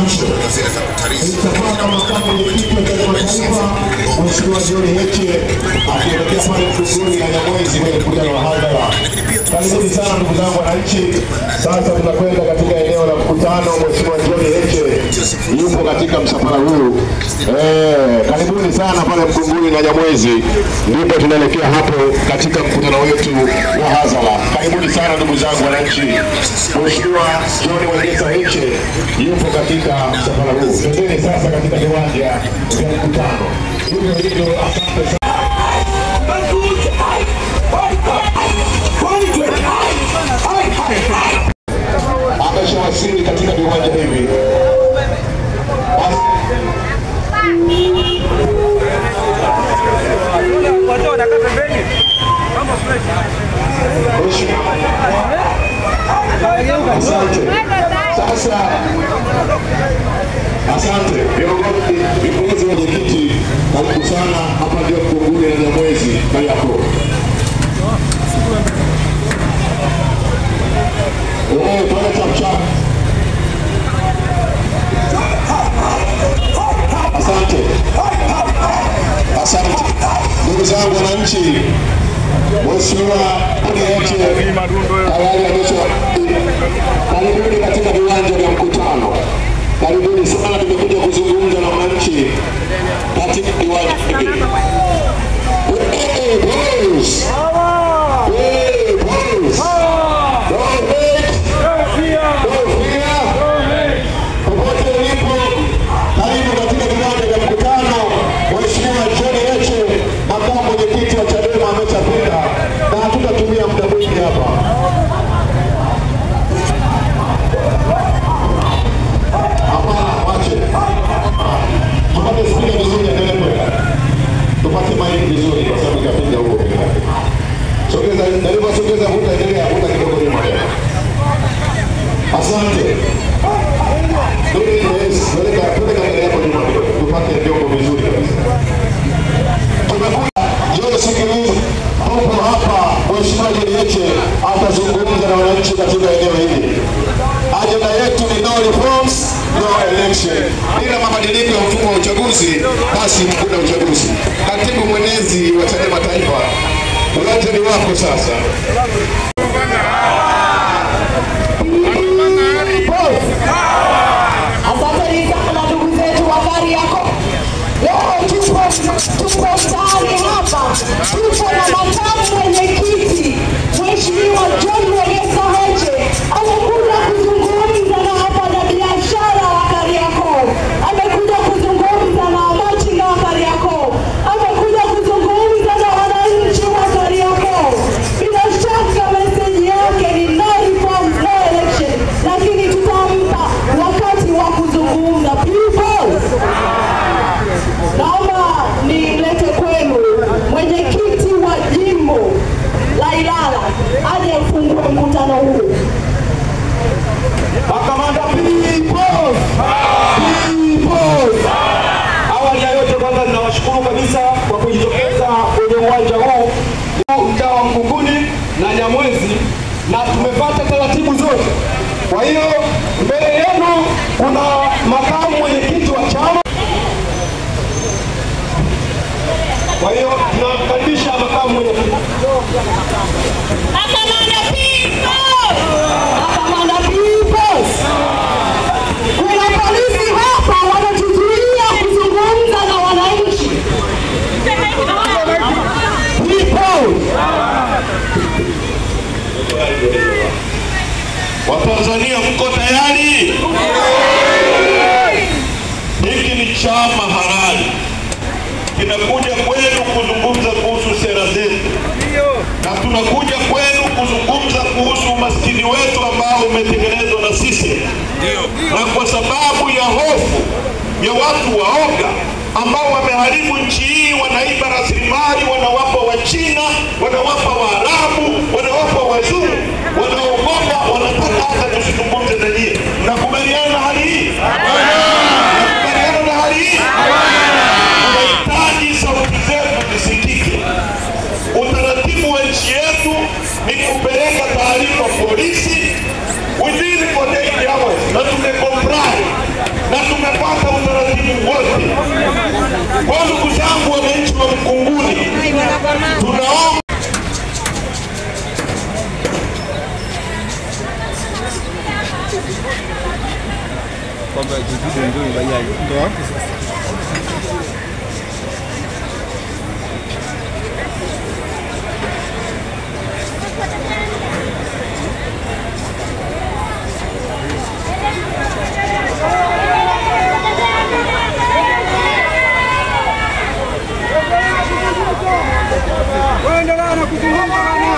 Mtapata makamu mwenyekiti wa taifa Mheshimiwa John Heche akielekea pale Mkunguni na Nyamwezi kwenye mkutano wa hadhara. Karibuni sana ndugu zangu wananchi. Sasa tunakwenda katika eneo la mkutano. Mheshimiwa John Heche yupo katika msafara huu. Karibuni sana pale Mkunguni na Nyamwezi, ndipo tunaelekea hapo katika mkutano wetu wa hadhara. Karibuni sana ndugu zangu wananchi. Mheshimiwa John Heche yupo katika msafara huu. Twendeni sasa katika viwanja vya mkutano. Hivyo asante sana. Ameshawasili katika viwanja hivi. Asante. Sasa asante viongozi mwenyekiti, karibu sana. Hapa ndio Mkunguni na Nyamwezi Kariakoo. Pale chap. Asante. Asante. Ndugu zangu wananchi, Mheshimiwa Heche tayari karibuni katika viwanja vya mkutano. Karibuni sana, tumekuja kuzungumza na wananchi katika viwanja hivi. Asante. Tupate vyombo vizuri kabisa. Tumekuja jioni siku hii hapa. Mheshimiwa Heche atazungumza na wananchi katika eneo hili. Ajenda yetu ni no reforms, no election. Bila mabadiliko ya mfumo wa uchaguzi, basi hakuna uchaguzi. Katibu mwenezi wa Chadema Taifa, uwanja ni wako sasa. Asante sana ndugu zetu wa Kariakoo. Leo tupo ndani hapa. Tupo na makamu mwenyekiti Mheshimiwa John Heche. Amekuja kuzungumza na wafanyabiashara wa Kariakoo. Amekuja kuzungumza na wamachinga wa Kariakoo. Amekuja kuzungumza na wananchi wa Kariakoo. Bila shaka meseji yake ni no reform, no election. Lakini tutampa wakati wa kuzungumza. People, naomba nilete kwenu mwenyekiti wa jimbo la Ilala aje afungue mkutano huu. Makamanda people. Awali ya yote kwanza ninawashukuru kabisa kwa kujitokeza kwenye uwanja huu mtaa wa Mkunguni na Nyamwezi, na tumepata taratibu zote. Kwa hiyo mbele yenu kuna makamu mwenyekiti wa chama. Kwa hiyo tunakaribisha makamu mwenyekiti. Makamanda people. Kuna polisi hapa wanatuzuia kuzungumza na wananchi. People. Watanzania, mko tayari? Hiki ni chama halali, kinakuja kwenu kuzungumza kuhusu sera zetu, na tunakuja kwenu kuzungumza kuhusu umaskini wetu ambao umetengenezwa na sisi, na kwa sababu ya hofu ya watu waoga ambao wameharibu nchi hii, wanaiba rasilimali, wanawapa Wachina, wanawapa Waarabu, wanawapa Wazungu, wanaogopa, wanataka hata tusizungumze na nyie. Mnakubaliana na hali hii? Mnakubaliana na hali hii? Tunahitaji sauti zetu zisikike. Utaratibu wa nchi yetu ni kupeleka taarifa polisi within 48 hours, na tumecomply. Na na tumepata utaratibu wote. Kwa ndugu zangu wananchi wa Mkunguni, tunaomba kwamba jiji ndio ibayaji ndio hapo sasa. Endelea na kuzungumza bwana.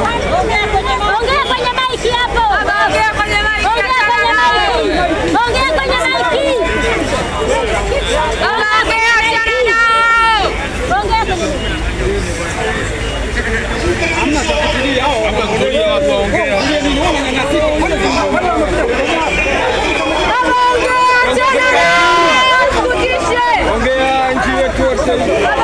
Ongea kwenye maiki hapo. Ongea kwenye maiki. Ongea kwenye maiki. Ongea achana nao. Ongea kwenye Hamna kufikiria hao. Ongea watu ongea. Ni wao wananyanyasika. Ongea nchi yetu yote. Ongea.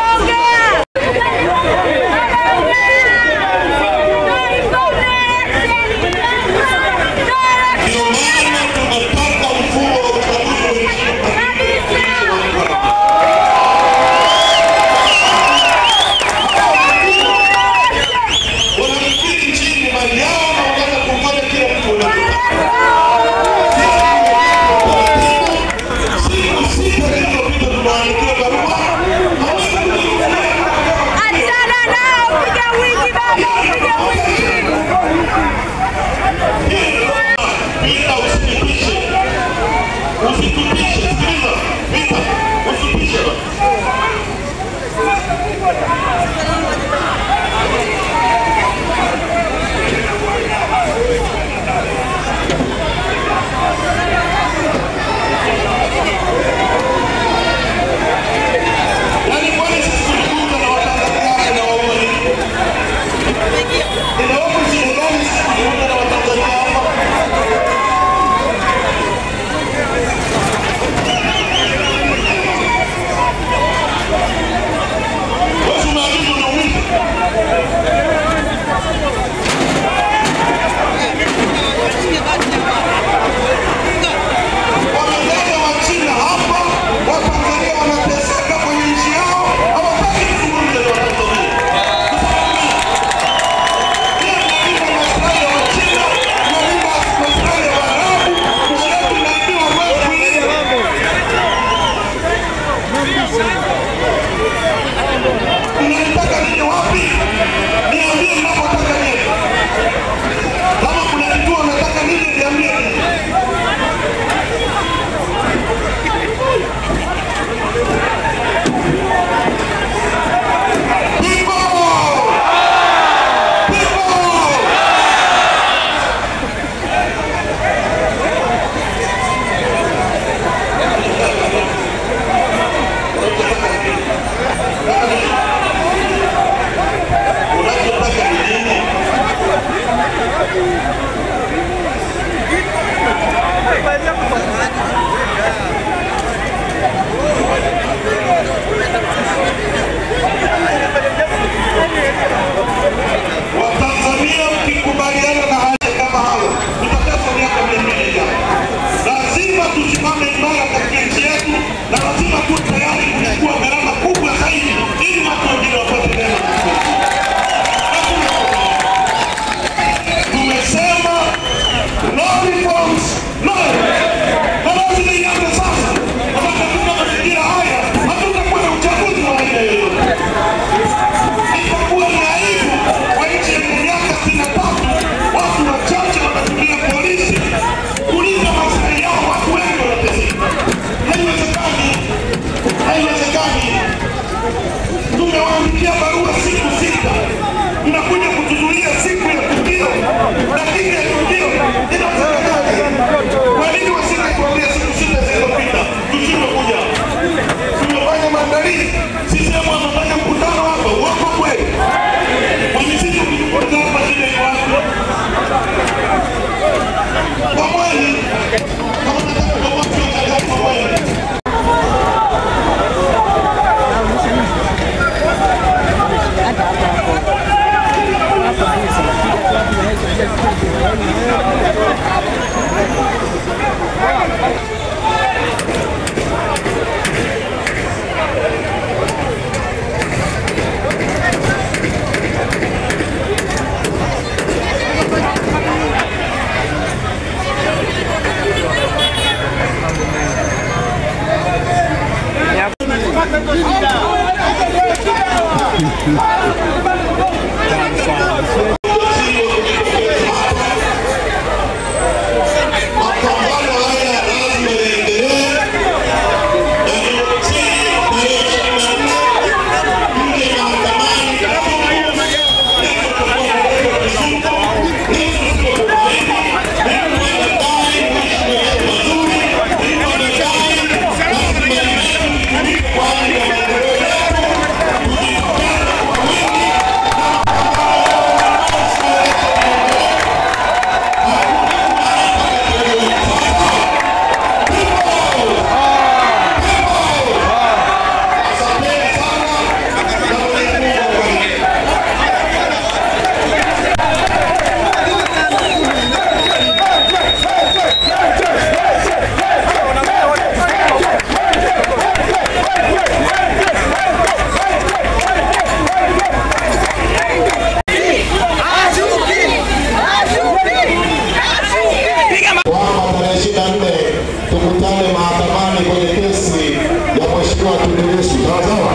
Tukutane mahakamani kwenye kesi ya Mheshimiwa Tundu Lissu. Sawa?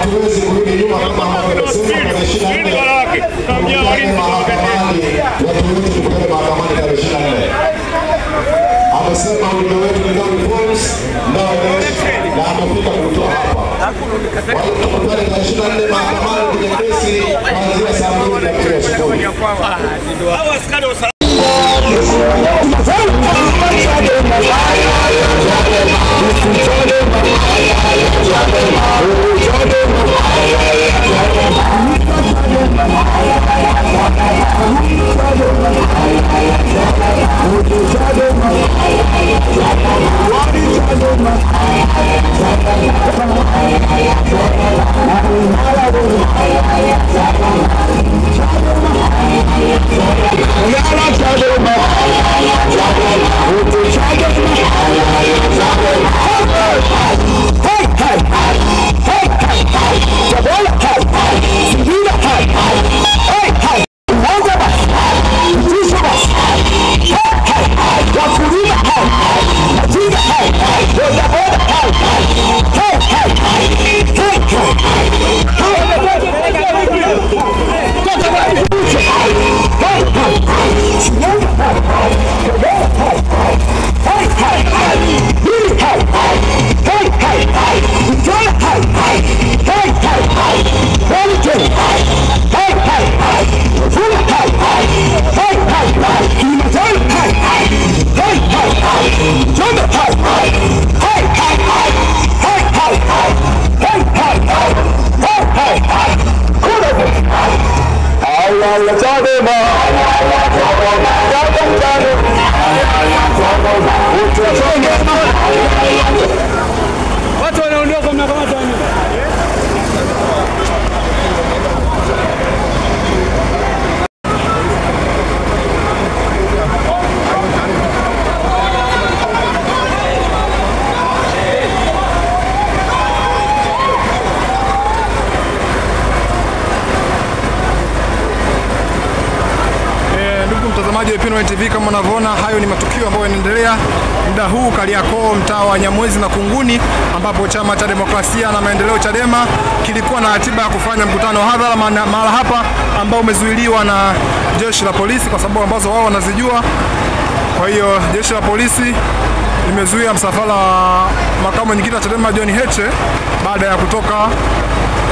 Hatuwezi kurudi nyuma kama wamesema tarehe 24. Tukutane mahakamani, watu wote tukutane mahakamani tarehe 24. Amesema ujumbe wetu ni no reforms, no election, na amefika kutoa hapa. Kwa hiyo tukutane tarehe 24 mahakamani kwenye kesi kuanzia saa 2 asubuhi. Watu wanaondoka mnakamata nini? Mtazamaji wa Ipin TV, kama unavyoona hayo ni matukio ambayo yanaendelea muda huu Kariakoo, mtaa wa Nyamwezi na Kunguni, ambapo chama cha demokrasia na maendeleo Chadema kilikuwa na ratiba ya kufanya mkutano wa hadhara mahala hapa, ambao umezuiliwa na jeshi la polisi kwa sababu ambazo wao wanazijua. Kwa hiyo jeshi la polisi limezuia msafara wa makamu mwenyekiti wa Chadema John Heche baada ya kutoka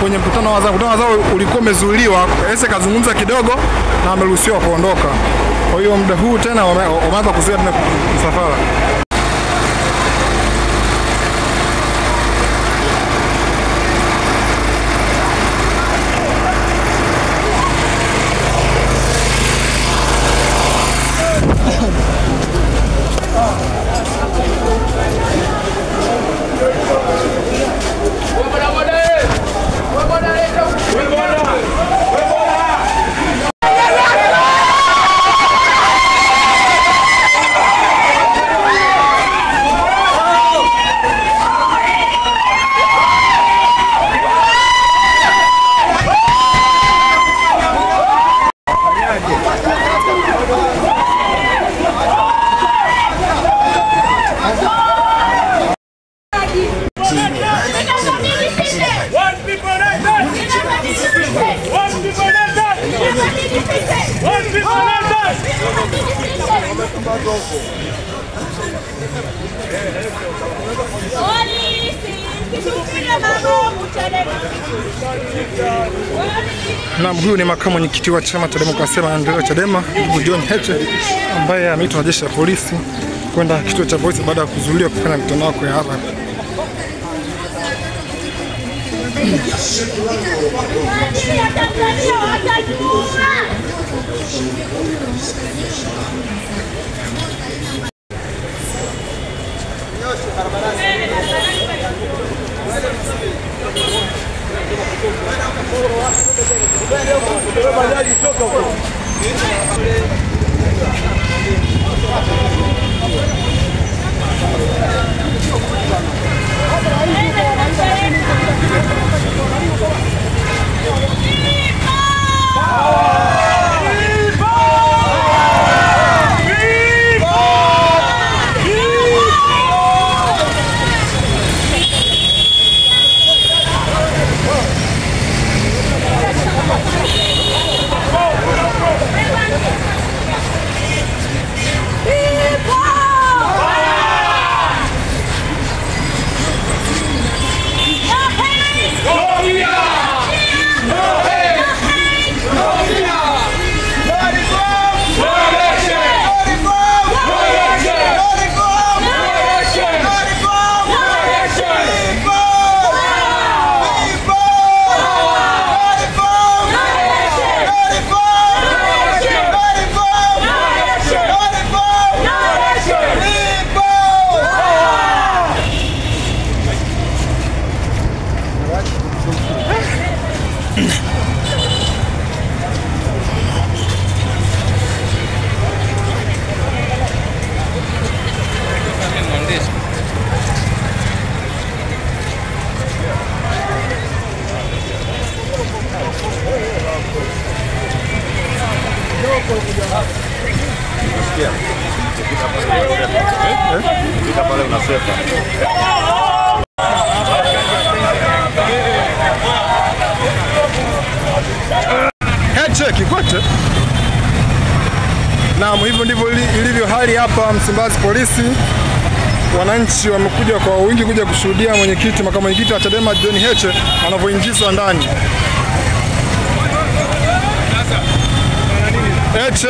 kwenye mkutano wa hadhara. Mkutano wa hadhara ulikuwa umezuiliwa, Heche kazungumza kidogo na ameruhusiwa kuondoka. Kwa hiyo muda huu tena wameanza kuzuia msafara. Na huyu ni makamu mwenyekiti wa chama cha demokrasia na maendeleo Chadema, ndugu John Heche, ambaye ameitwa na jeshi la polisi kwenda kituo cha polisi baada ya kuzuiliwa kufanya mkutano wake ya hadhara. Heche Kikwete. Na hivyo ndivyo ilivyo hali hapa Msimbazi polisi. Wananchi wamekuja kwa wingi kuja kushuhudia makamu mwenyekiti wa Chadema John Heche anavyoingizwa ndani. Heche